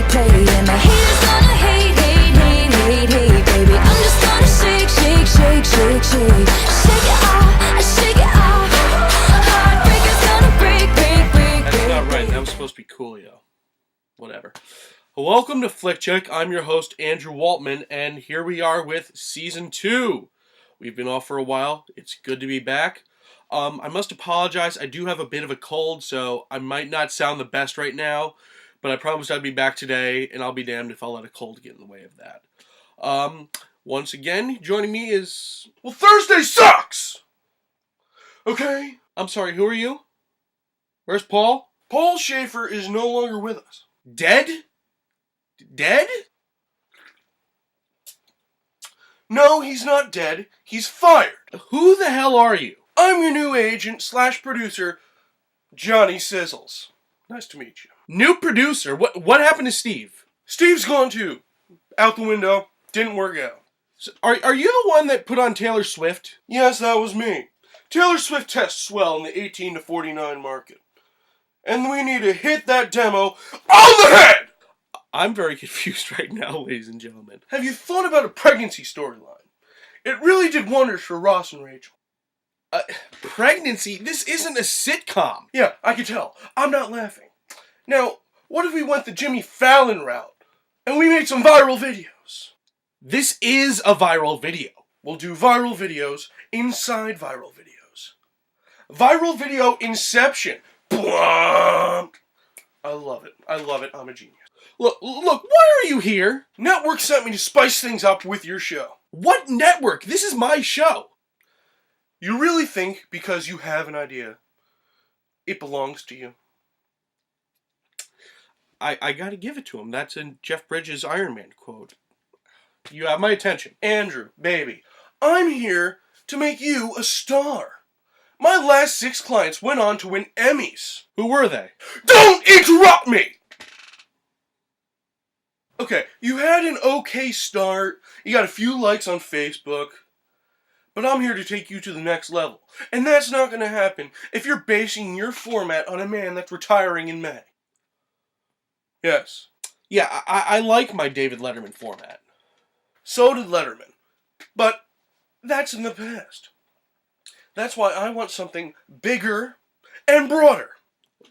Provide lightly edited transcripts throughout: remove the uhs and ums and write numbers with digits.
play. And the haters gonna hate, hate, hate, hate, hate, baby. I'm just gonna shake, shake, shake, shake, shake. Shake it off, shake it off. Heartbreaker's gonna break, break, break, That's break. not right. That was supposed to be Coolio. Whatever. Welcome to Flick Check. I'm your host, Andrew Woltman, and here we are with Season 2. We've been off for a while. It's good to be back. I must apologize. I do have a bit of a cold, so I might not sound the best right now, but I promised I'd be back today, and I'll be damned if I'll let a cold get in the way of that. Once again, joining me is... Well, Thursday sucks! Okay? I'm sorry, who are you? Where's Paul? Paul Schaefer is no longer with us. Dead? Dead? No, he's not dead. He's fired. Who the hell are you? I'm your new agent / producer, Johnny Sizzles. Nice to meet you. New producer? What happened to Steve? Steve's gone too. Out the window. Didn't work out. So, are you the one that put on Taylor Swift? Yes, that was me. Taylor Swift tests well in the 18 to 49 market. And we need to hit that demo on the head! I'm very confused right now, ladies and gentlemen. Have you thought about a pregnancy storyline? It really did wonders for Ross and Rachel. Pregnancy? This isn't a sitcom. Yeah, I can tell. I'm not laughing. Now, what if we went the Jimmy Fallon route and we made some viral videos? This is a viral video. We'll do viral videos inside viral videos. Viral video inception. Blunt. I love it. I love it. I'm a genius. Look, why are you here? Network sent me to spice things up with your show. What network? This is my show. You really think because you have an idea, it belongs to you? I gotta give it to him. That's in Jeff Bridges' Iron Man quote. You have my attention. Andrew, baby, I'm here to make you a star. My last 6 clients went on to win Emmys. Who were they? Don't interrupt me! Okay, you had an okay start, you got a few likes on Facebook, but I'm here to take you to the next level. And that's not going to happen if you're basing your format on a man that's retiring in May. Yes. Yeah, I like my David Letterman format. So did Letterman. But that's in the past. That's why I want something bigger and broader.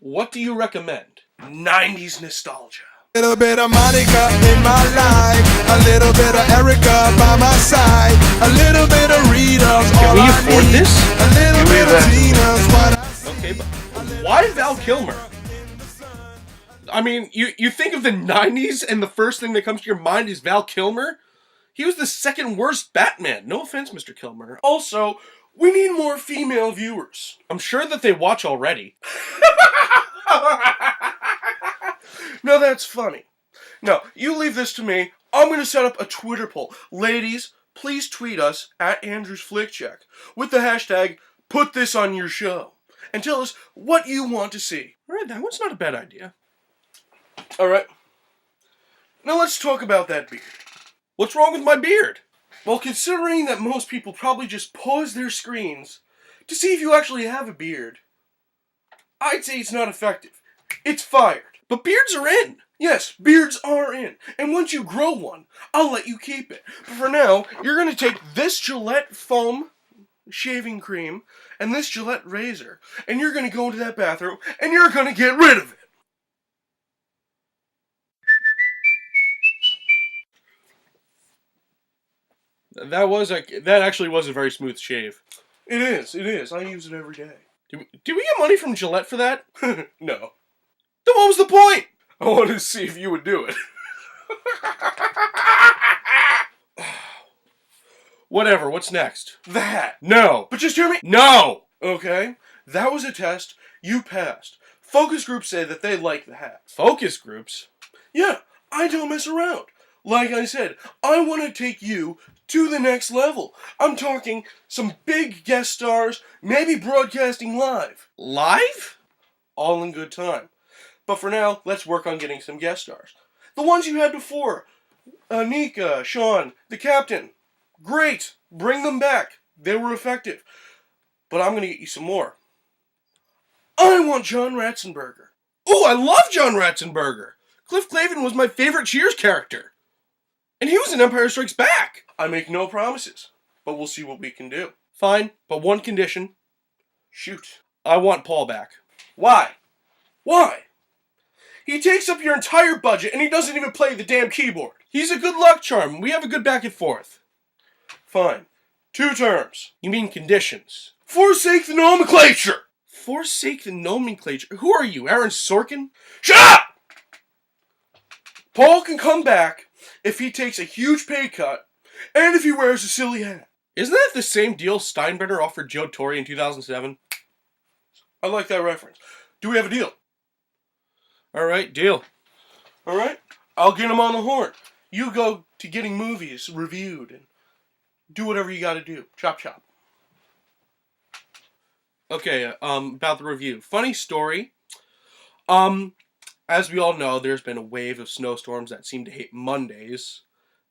What do you recommend? 90s nostalgia. A little bit of Monica in my life, a little bit of Erica by my side, a little bit of Rita's all Can we I afford need, this? a little bit of Tina's what I Okay, but why Val Kilmer? I mean, you think of the 90s and the first thing that comes to your mind is Val Kilmer? He was the second worst Batman. No offense, Mr. Kilmer. Also, we need more female viewers. I'm sure that they watch already. No, that's funny. No, you leave this to me. I'm going to set up a Twitter poll. Ladies, please tweet us at Andrew's Flick Check with the hashtag put this on your show and tell us what you want to see. All right, that one's not a bad idea. All right. Now let's talk about that beard. What's wrong with my beard? Well, considering that most people probably just pause their screens to see if you actually have a beard, I'd say it's not effective. It's fired. But beards are in. Yes, beards are in. And once you grow one, I'll let you keep it. But for now, you're going to take this Gillette foam shaving cream and this Gillette razor, and you're going to go into that bathroom, and you're going to get rid of it. That actually was a very smooth shave. It is. I use it every day. Do we get money from Gillette for that? No. Then what was the point? I wanted to see if you would do it. Whatever, what's next? The hat. No. But just hear me. No! Okay, that was a test. You passed. Focus groups say that they like the hat. Focus groups? Yeah, I don't mess around. Like I said, I want to take you to the next level. I'm talking some big guest stars, maybe broadcasting live. Live? All in good time. But for now, let's work on getting some guest stars. The ones you had before. Nika, Sean, the captain. Great. Bring them back. They were effective. But I'm going to get you some more. I want John Ratzenberger. Ooh, I love John Ratzenberger. Cliff Clavin was my favorite Cheers character. And he was in Empire Strikes Back. I make no promises, but we'll see what we can do. Fine, but one condition. Shoot. I want Paul back. Why? Why? He takes up your entire budget and he doesn't even play the damn keyboard. He's a good luck charm. We have a good back and forth. Fine. 2 terms. You mean conditions? Forsake the nomenclature! Forsake the nomenclature. Who are you, Aaron Sorkin? Shut up! Paul can come back if he takes a huge pay cut and if he wears a silly hat. Isn't that the same deal Steinbrenner offered Joe Torre in 2007? I like that reference. Do we have a deal? All right, deal. All right? I'll get him on the horn. You go to getting movies reviewed and do whatever you gotta do. Chop chop. Okay, about the review. Funny story. As we all know, there's been a wave of snowstorms that seem to hate Mondays.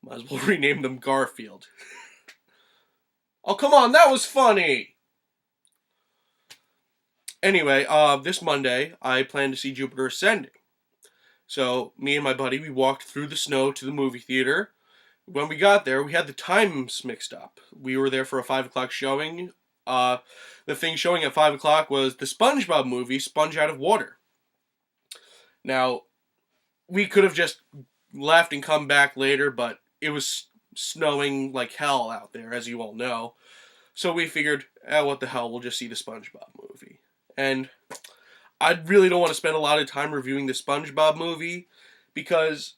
Might as well rename them Garfield. Oh, come on, that was funny! Anyway, this Monday, I plan to see Jupiter Ascending. So, me and my buddy, we walked through the snow to the movie theater. When we got there, we had the times mixed up. We were there for a 5 o'clock showing. The thing showing at 5 o'clock was the SpongeBob movie, Sponge Out of Water. Now, we could have just left and come back later, but it was snowing like hell out there, as you all know. So we figured, what the hell, we'll just see the SpongeBob movie. And I really don't want to spend a lot of time reviewing the SpongeBob movie, because,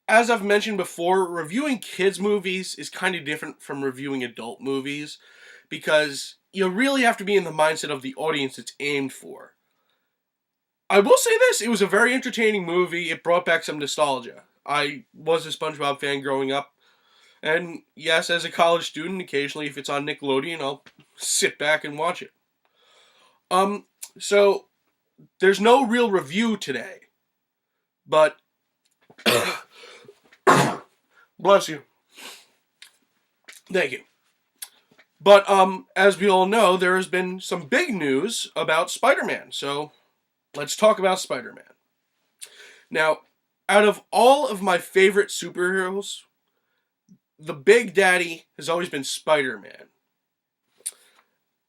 as I've mentioned before, reviewing kids' movies is kind of different from reviewing adult movies, because you really have to be in the mindset of the audience it's aimed for. I will say this, it was a very entertaining movie. It brought back some nostalgia. I was a SpongeBob fan growing up, and yes, as a college student, occasionally if it's on Nickelodeon, I'll sit back and watch it. So, there's no real review today, but Bless you. thank you. But, as we all know, there has been some big news about Spider-Man, so let's talk about Spider-Man. Now, out of all of my favorite superheroes, the Big Daddy has always been Spider-Man.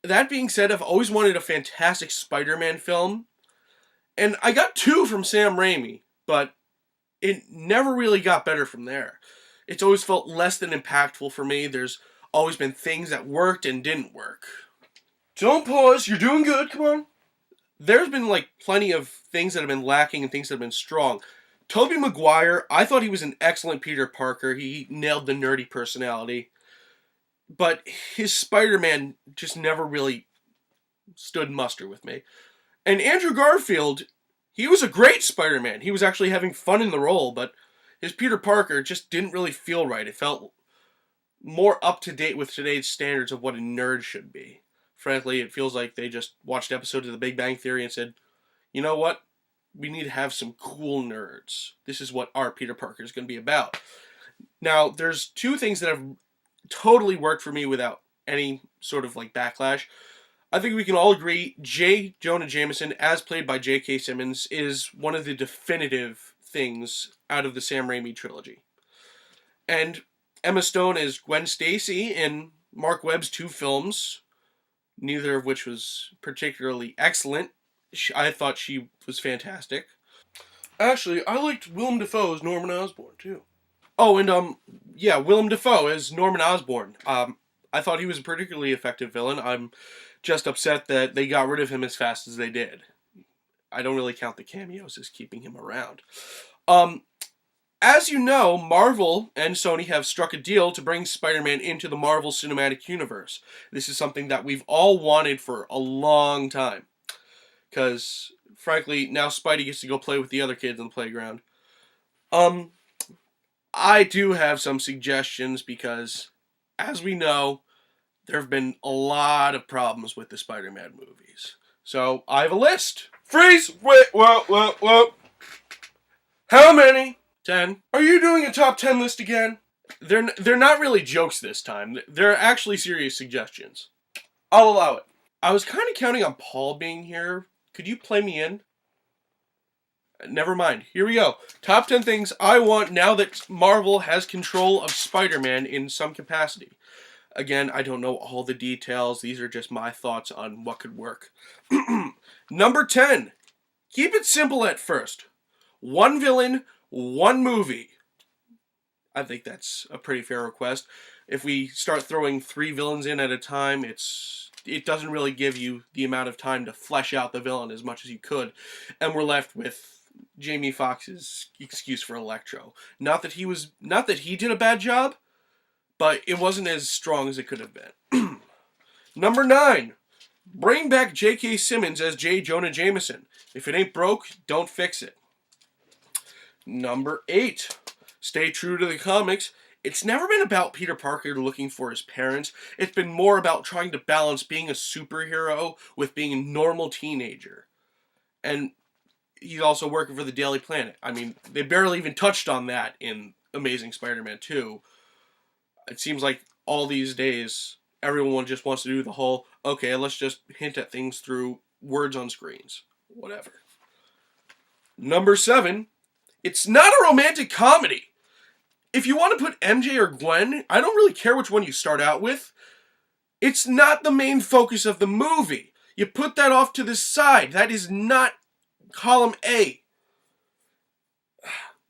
That being said, I've always wanted a fantastic Spider-Man film, and I got 2 from Sam Raimi, but it never really got better from there. It's always felt less than impactful for me. There's always been things that worked and didn't work. Don't pause. You're doing good. Come on. There's been plenty of things that have been lacking and things that have been strong. Tobey Maguire, I thought he was an excellent Peter Parker. He nailed the nerdy personality. But his Spider-Man just never really stood muster with me. And Andrew Garfield, he was a great Spider-Man. He was actually having fun in the role, but his Peter Parker just didn't really feel right. It felt more up to date with today's standards of what a nerd should be. Frankly, it feels like they just watched episodes of The Big Bang Theory and said, you know what? We need to have some cool nerds. This is what our Peter Parker is going to be about. Now, there's 2 things that have totally worked for me without any sort of backlash. I think we can all agree J. Jonah Jameson, as played by J.K. Simmons, is one of the definitive things out of the Sam Raimi trilogy. And Emma Stone is Gwen Stacy in Mark Webb's 2 films, neither of which was particularly excellent. I thought she was fantastic. Actually, I liked Willem Dafoe as Norman Osborn, too. Oh, and, Willem Dafoe as Norman Osborn. I thought he was a particularly effective villain. I'm just upset that they got rid of him as fast as they did. I don't really count the cameos as keeping him around. As you know, Marvel and Sony have struck a deal to bring Spider-Man into the Marvel Cinematic Universe. This is something that we've all wanted for a long time. Because, frankly, now Spidey gets to go play with the other kids on the playground. I do have some suggestions because, as we know, there have been a lot of problems with the Spider-Man movies. So, I have a list. Freeze! Wait, whoa. How many? 10. Are you doing a top 10 list again? They're not really jokes this time. They're actually serious suggestions. I'll allow it. I was kind of counting on Paul being here. Could you play me in? Never mind. Here we go. Top 10 things I want now that Marvel has control of Spider-Man in some capacity. Again, I don't know all the details. These are just my thoughts on what could work. Number 10. Keep it simple at first. One villain, one movie. I think that's a pretty fair request. If we start throwing 3 villains in at a time, it doesn't really give you the amount of time to flesh out the villain as much as you could. And we're left with Jamie Foxx's excuse for Electro. Not that he did a bad job, but it wasn't as strong as it could have been. Number 9. Bring back J.K. Simmons as J. Jonah Jameson. If it ain't broke, don't fix it. Number 8. Stay true to the comics. It's never been about Peter Parker looking for his parents. It's been more about trying to balance being a superhero with being a normal teenager. And he's also working for the Daily Planet. I mean, they barely even touched on that in Amazing Spider-Man 2. It seems like all these days, everyone just wants to do the whole, okay, let's just hint at things through words on screens. Whatever. Number 7. It's not a romantic comedy. If you want to put MJ or Gwen, I don't really care which one you start out with. It's not the main focus of the movie. You put that off to the side. That is not column A.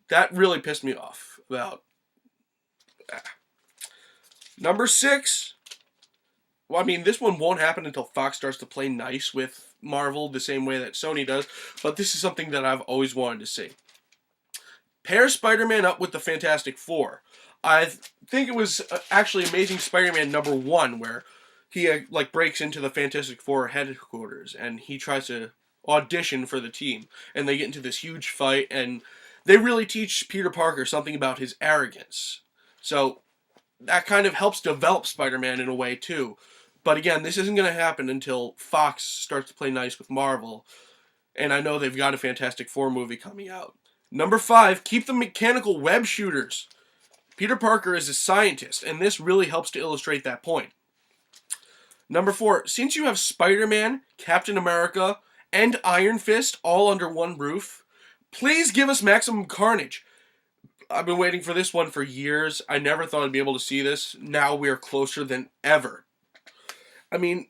That really pissed me off about. Number 6. Well, I mean, this one won't happen until Fox starts to play nice with Marvel the same way that Sony does, but this is something that I've always wanted to see. Pair Spider-Man up with the Fantastic Four. I think it was actually Amazing Spider-Man number 1 where he breaks into the Fantastic Four headquarters and he tries to audition for the team, and they get into this huge fight, and they really teach Peter Parker something about his arrogance. So that kind of helps develop Spider-Man in a way too. But again, this isn't going to happen until Fox starts to play nice with Marvel, and I know they've got a Fantastic Four movie coming out. Number 5, keep the mechanical web shooters. Peter Parker is a scientist, and this really helps to illustrate that point. Number 4, since you have Spider-Man, Captain America, and Iron Fist all under one roof, please give us Maximum Carnage. I've been waiting for this one for years. I never thought I'd be able to see this. Now we are closer than ever. I mean,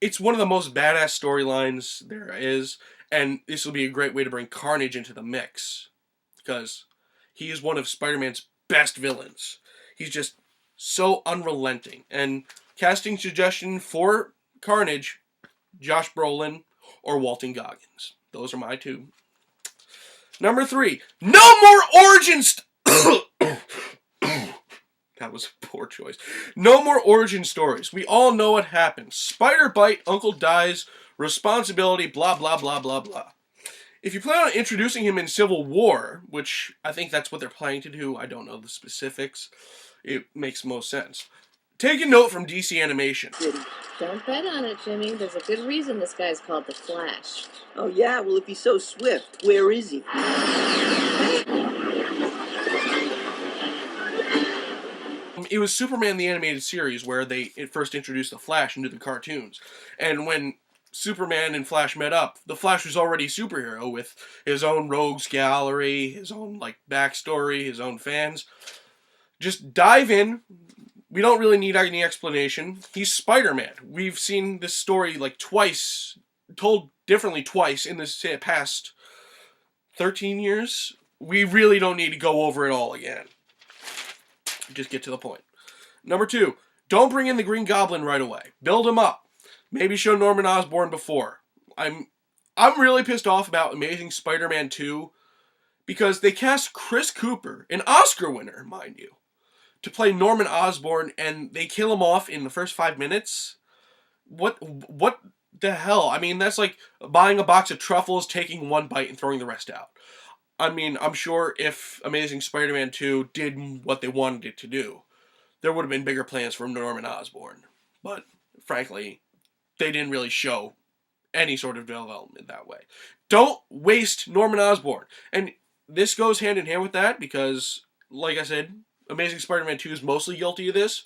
it's one of the most badass storylines there is, and this will be a great way to bring Carnage into the mix, because he is one of Spider-Man's best villains. He's just so unrelenting. And casting suggestion for Carnage, Josh Brolin or Walton Goggins. Those are my 2. Number 3, no more origin That was a poor choice. No more origin stories. We all know what happens. Spider bite, uncle dies, responsibility, blah, blah, blah, blah, blah. If you plan on introducing him in Civil War, which I think that's what they're planning to do, I don't know the specifics, it makes most sense. Take a note from DC Animation. Don't bet on it, Jimmy. There's a good reason this guy's called the Flash. Oh, yeah? Well, if he's so swift, where is he? It was Superman the Animated Series where they first introduced the Flash into the cartoons. And when Superman and Flash met up, the Flash was already a superhero with his own rogues gallery, his own backstory, his own fans. Just dive in. We don't really need any explanation. He's Spider-Man. We've seen this story twice, told differently twice in this past 13 years. We really don't need to go over it all again. Just get to the point. Number 2, don't bring in the Green Goblin right away. Build him up. Maybe show Norman Osborn before. I'm really pissed off about Amazing Spider-Man 2 because they cast Chris Cooper, an Oscar winner, mind you, to play Norman Osborn, and they kill him off in the first 5 minutes. What the hell? I mean, that's like buying a box of truffles, taking one bite, and throwing the rest out. I mean, I'm sure if Amazing Spider-Man 2 did what they wanted it to do, there would have been bigger plans for Norman Osborn. But, frankly, they didn't really show any sort of development that way. Don't waste Norman Osborn. And this goes hand in hand with that because, like I said, Amazing Spider-Man 2 is mostly guilty of this,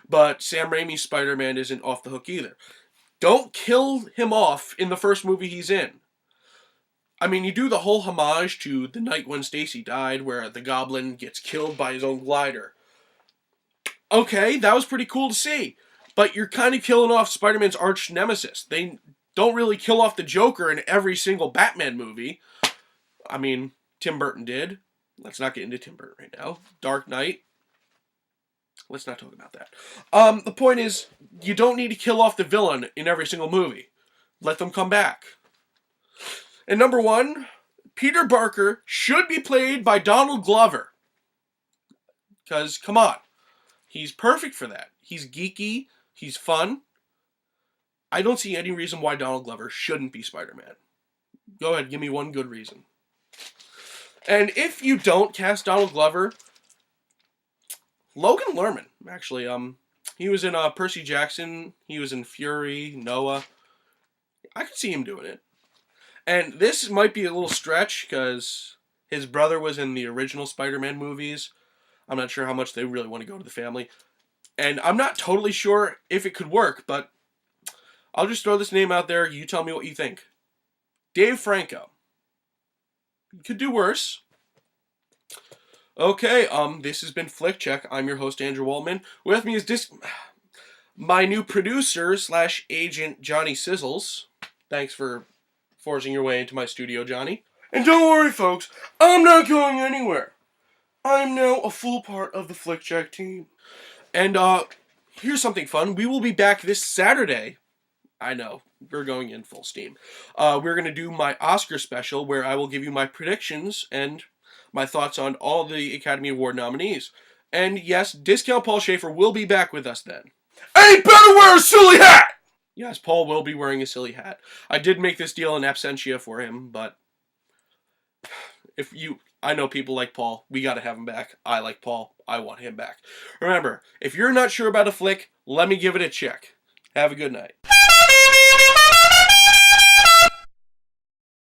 but Sam Raimi's Spider-Man isn't off the hook either. Don't kill him off in the first movie he's in. I mean, you do the whole homage to The Night When Stacy Died, where the Goblin gets killed by his own glider. Okay, that was pretty cool to see. But you're kind of killing off Spider-Man's arch nemesis. They don't really kill off the Joker in every single Batman movie. I mean, Tim Burton did. Let's not get into Tim Burton right now. Dark Knight. Let's not talk about that. The point is, you don't need to kill off the villain in every single movie. Let them come back. And number one, Peter Parker should be played by Donald Glover. Because, come on. He's perfect for that. He's geeky. He's fun. I don't see any reason why Donald Glover shouldn't be Spider-Man. Go ahead, give me one good reason. And if you don't cast Donald Glover, Logan Lerman, actually, he was in Percy Jackson. He was in Fury, Noah. I could see him doing it. And this might be a little stretch because his brother was in the original Spider-Man movies. I'm not sure how much they really want to go to the family. And I'm not totally sure if it could work, but I'll just throw this name out there. You tell me what you think. Dave Franco. You could do worse. Okay, this has been Flick Check. I'm your host, Andrew Woltman. With me is my new producer / agent, Johnny Sizzles. Thanks for forcing your way into my studio, Johnny. And don't worry, folks, I'm not going anywhere. I'm now a full part of the Flick Check team. And here's something fun. We will be back this Saturday. I know, we're going in full steam. We're going to do my Oscar special where I will give you my predictions and my thoughts on all the Academy Award nominees. And yes, Discount Paul Schaefer will be back with us then. And he better wear a silly hat! Yes, Paul will be wearing a silly hat. I did make this deal in absentia for him, but I know people like Paul. We got to have him back. I like Paul. I want him back. Remember, if you're not sure about a flick, let me give it a check. Have a good night.